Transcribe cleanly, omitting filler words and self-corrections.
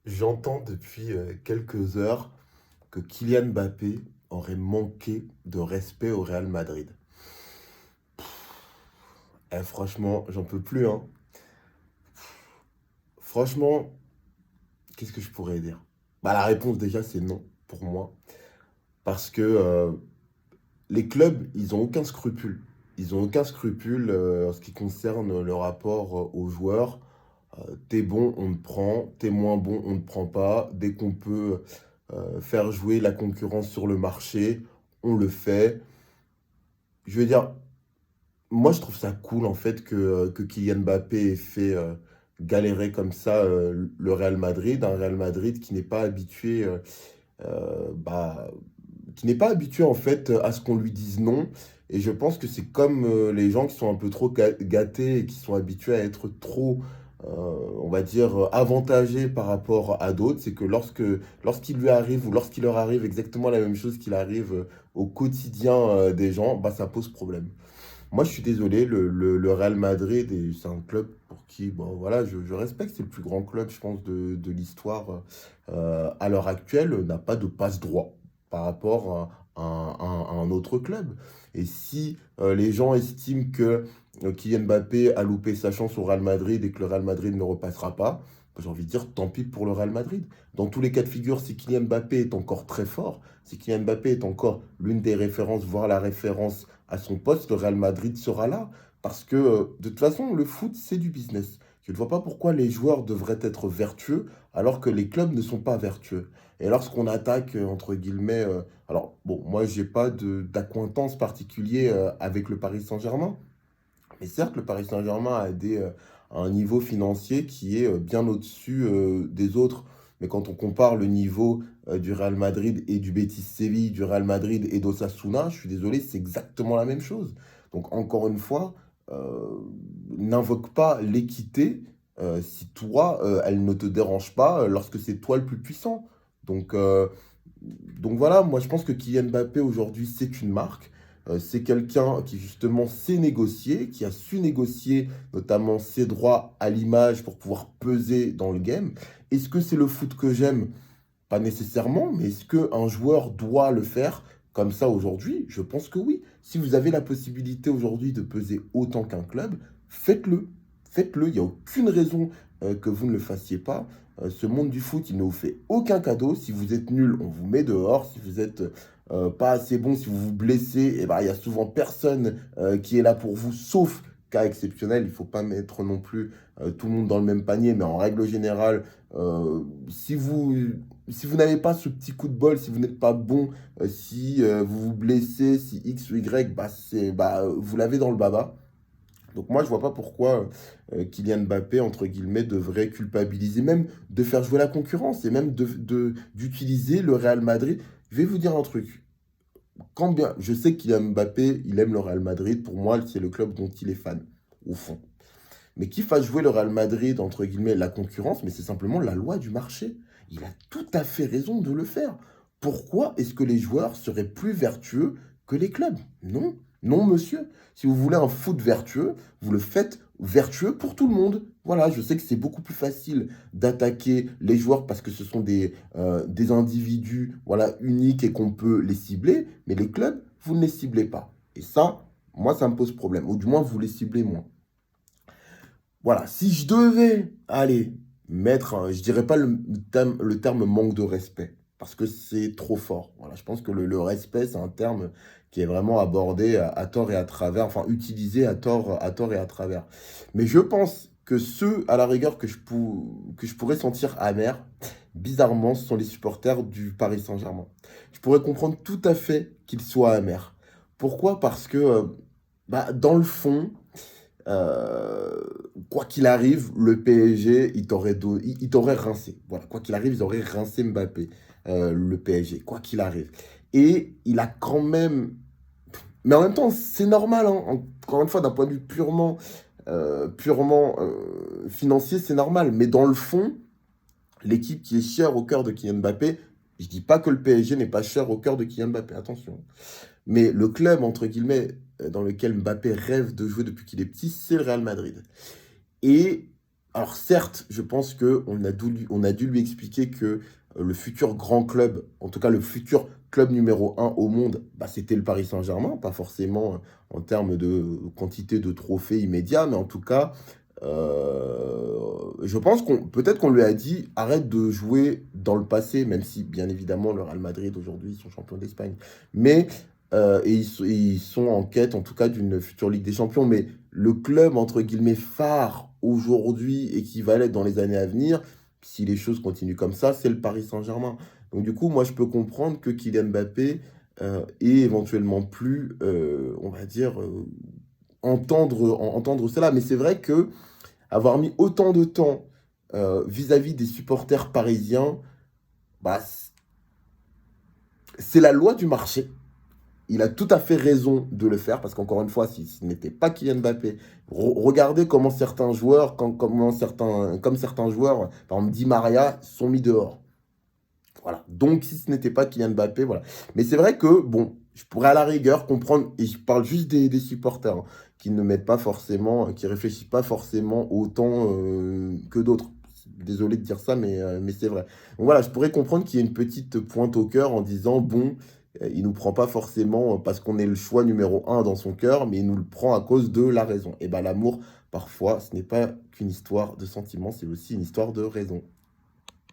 J'entends depuis quelques heures que Kylian Mbappé aurait manqué de respect au Real Madrid. Franchement, j'en peux plus, hein. Franchement, qu'est-ce que je pourrais dire? La réponse déjà, c'est non pour moi. Parce que les clubs, ils ont aucun scrupule. Ils ont aucun scrupule en ce qui concerne le rapport aux joueurs. T'es bon, on te prend. T'es moins bon, on ne te prend pas. Dès qu'on peut faire jouer la concurrence sur le marché, on le fait. Je veux dire, moi je trouve ça cool en fait que Kylian Mbappé ait fait galérer comme ça le Real Madrid, un Real Madrid qui n'est pas habitué, euh, bah, qui n'est pas habitué en fait à ce qu'on lui dise non. Et je pense que c'est comme les gens qui sont un peu trop gâtés et qui sont habitués à être trop, on va dire, avantagés par rapport à d'autres. C'est que lorsqu'il lui arrive ou lorsqu'il leur arrive exactement la même chose qu'il arrive au quotidien des gens, bah, ça pose problème. Moi, je suis désolé, le Real Madrid, c'est un club pour qui, bon, voilà, je respecte, c'est le plus grand club, je pense, de l'histoire à l'heure actuelle, n'a pas de passe-droit par rapport à un autre club. Et si les gens estiment que Kylian Mbappé a loupé sa chance au Real Madrid et que le Real Madrid ne repassera pas, j'ai envie de dire tant pis pour le Real Madrid. Dans tous les cas de figure, si Kylian Mbappé est encore très fort, si Kylian Mbappé est encore l'une des références, voire la référence à son poste, le Real Madrid sera là. Parce que de toute façon, le foot, c'est du business. Je ne vois pas pourquoi les joueurs devraient être vertueux alors que les clubs ne sont pas vertueux. Et lorsqu'on attaque, entre guillemets, alors bon, moi, j'ai pas d'acquaintance particulier avec le Paris Saint-Germain, mais certes, le Paris Saint-Germain a un niveau financier qui est bien au-dessus des autres. Mais quand on compare le niveau du Real Madrid et du Betis Séville, du Real Madrid et d'Osasuna, je suis désolé, c'est exactement la même chose. Donc encore une fois, euh, n'invoque pas l'équité si toi, elle ne te dérange pas lorsque c'est toi le plus puissant. Donc, euh, donc voilà, moi je pense que Kylian Mbappé aujourd'hui c'est une marque. C'est quelqu'un qui justement sait négocier, qui a su négocier notamment ses droits à l'image pour pouvoir peser dans le game. Est-ce que c'est le foot que j'aime? Pas nécessairement, mais est-ce qu'un joueur doit le faire comme ça aujourd'hui? Je pense que oui. Si vous avez la possibilité aujourd'hui de peser autant qu'un club, faites-le. Faites-le. Il n'y a aucune raison que vous ne le fassiez pas. Ce monde du foot, il ne vous fait aucun cadeau. Si vous êtes nul, on vous met dehors. Si vous êtes pas assez bon, si vous vous blessez, eh ben, il y a souvent personne qui est là pour vous, sauf cas exceptionnel. Il ne faut pas mettre non plus tout le monde dans le même panier, mais en règle générale, si vous n'avez pas ce petit coup de bol, si vous n'êtes pas bon, si vous vous blessez, si X ou Y, vous l'avez dans le baba. Donc moi, je vois pas pourquoi Kylian Mbappé, entre guillemets, devrait culpabiliser, même de faire jouer la concurrence et même d'utiliser le Real Madrid. Je vais vous dire un truc. Quand bien, je sais que Kylian Mbappé, il aime le Real Madrid. Pour moi, c'est le club dont il est fan, au fond. Mais qu'il fasse jouer le Real Madrid, entre guillemets, la concurrence, mais c'est simplement la loi du marché. Il a tout à fait raison de le faire. Pourquoi est-ce que les joueurs seraient plus vertueux que les clubs? Non, non, monsieur. Si vous voulez un foot vertueux, vous le faites vertueux pour tout le monde. Voilà, je sais que c'est beaucoup plus facile d'attaquer les joueurs parce que ce sont des individus voilà, uniques et qu'on peut les cibler, mais les clubs, vous ne les ciblez pas. Et ça, moi, ça me pose problème. Ou du moins, vous les ciblez moins. Voilà, si je devais, aller mettre, je dirais pas le terme manque de respect, parce que c'est trop fort. Voilà, je pense que le respect, c'est un terme qui est vraiment abordé à tort et à travers, enfin utilisé à tort et à travers. Mais je pense que ceux, à la rigueur, que je pourrais sentir amers, bizarrement, ce sont les supporters du Paris Saint-Germain. Je pourrais comprendre tout à fait qu'ils soient amers. Pourquoi? Parce que, dans le fond, euh, quoi qu'il arrive, le PSG, il t'aurait rincé. Voilà, quoi qu'il arrive, ils auraient rincé Mbappé, le PSG, quoi qu'il arrive. Et il a quand même. Mais en même temps, c'est normal, hein. Encore une fois, d'un point de vue purement financier, c'est normal. Mais dans le fond, l'équipe qui est chère au cœur de Kylian Mbappé, je dis pas que le PSG n'est pas cher au cœur de Kylian Mbappé, attention. Mais le club, entre guillemets, dans lequel Mbappé rêve de jouer depuis qu'il est petit, c'est le Real Madrid. Et Alors certes, je pense on a dû lui expliquer que le futur grand club, en tout cas le futur club numéro un au monde, bah, c'était le Paris Saint-Germain, pas forcément en termes de quantité de trophées immédiats, mais en tout cas, je pense peut-être qu'on lui a dit arrête de jouer dans le passé, même si bien évidemment le Real Madrid aujourd'hui ils sont champions d'Espagne, mais ils sont en quête en tout cas d'une future Ligue des Champions, mais le club, entre guillemets, phare aujourd'hui et qui va l'être dans les années à venir, si les choses continuent comme ça, c'est le Paris Saint-Germain. Donc du coup, moi, je peux comprendre que Kylian Mbappé ait éventuellement plus, on va dire, entendre cela. Mais c'est vrai que avoir mis autant de temps vis-à-vis des supporters parisiens, bah, c'est la loi du marché. Il a tout à fait raison de le faire parce qu'encore une fois, si ce n'était pas Kylian Mbappé, regardez comment certains joueurs, comme certains joueurs, par exemple Di Maria, sont mis dehors. Voilà. Donc, si ce n'était pas Kylian Mbappé, voilà. Mais c'est vrai que, bon, je pourrais à la rigueur comprendre, et je parle juste des supporters, hein, qui ne mettent pas forcément, qui réfléchissent pas forcément autant que d'autres. Désolé de dire ça, mais c'est vrai. Donc voilà, je pourrais comprendre qu'il y ait une petite pointe au cœur en disant, bon, il nous prend pas forcément parce qu'on est le choix numéro un dans son cœur, mais il nous le prend à cause de la raison. Et bien l'amour, parfois, ce n'est pas qu'une histoire de sentiments, c'est aussi une histoire de raison.